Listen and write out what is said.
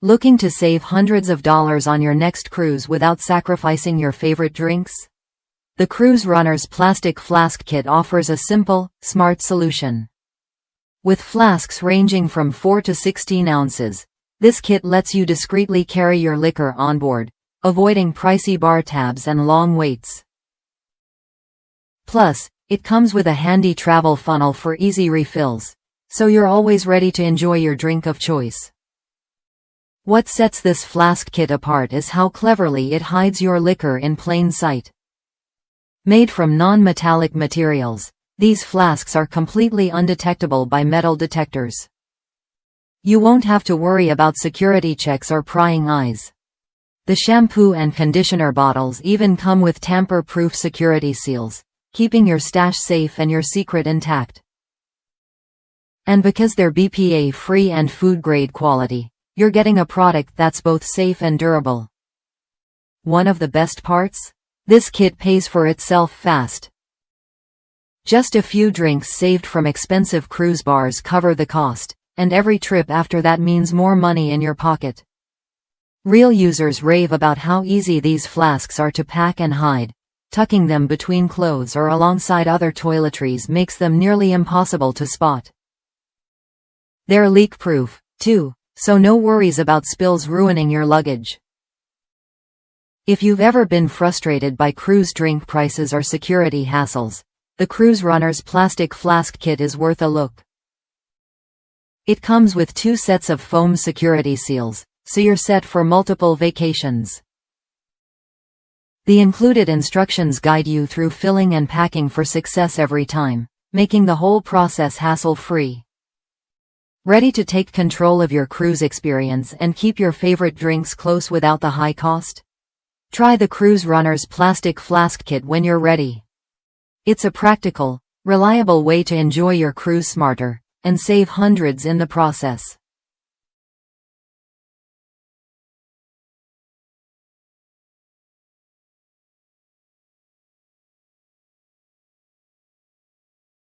Looking to save hundreds of dollars on your next cruise without sacrificing your favorite drinks? The Cruise Runner's Plastic Flask Kit offers a simple, smart solution. With flasks ranging from 4 to 16 ounces, this kit lets you discreetly carry your liquor on board, avoiding pricey bar tabs and long waits. Plus, it comes with a handy travel funnel for easy refills, so you're always ready to enjoy your drink of choice. What sets this flask kit apart is how cleverly it hides your liquor in plain sight. Made from non-metallic materials, these flasks are completely undetectable by metal detectors. You won't have to worry about security checks or prying eyes. The shampoo and conditioner bottles even come with tamper-proof security seals, keeping your stash safe and your secret intact. And because they're BPA-free and food-grade quality, you're getting a product that's both safe and durable. One of the best parts? This kit pays for itself fast. Just a few drinks saved from expensive cruise bars cover the cost, and every trip after that means more money in your pocket. Real users rave about how easy these flasks are to pack and hide. Tucking them between clothes or alongside other toiletries makes them nearly impossible to spot. They're leak-proof, too, so no worries about spills ruining your luggage. If you've ever been frustrated by cruise drink prices or security hassles, the Cruise Runner's Plastic Flask Kit is worth a look. It comes with 2 sets of foam security seals, so you're set for multiple vacations. The included instructions guide you through filling and packing for success every time, making the whole process hassle-free. Ready to take control of your cruise experience and keep your favorite drinks close without the high cost? Try the Cruise Runner's Plastic Flask Kit when you're ready. It's a practical, reliable way to enjoy your cruise smarter, and save hundreds in the process.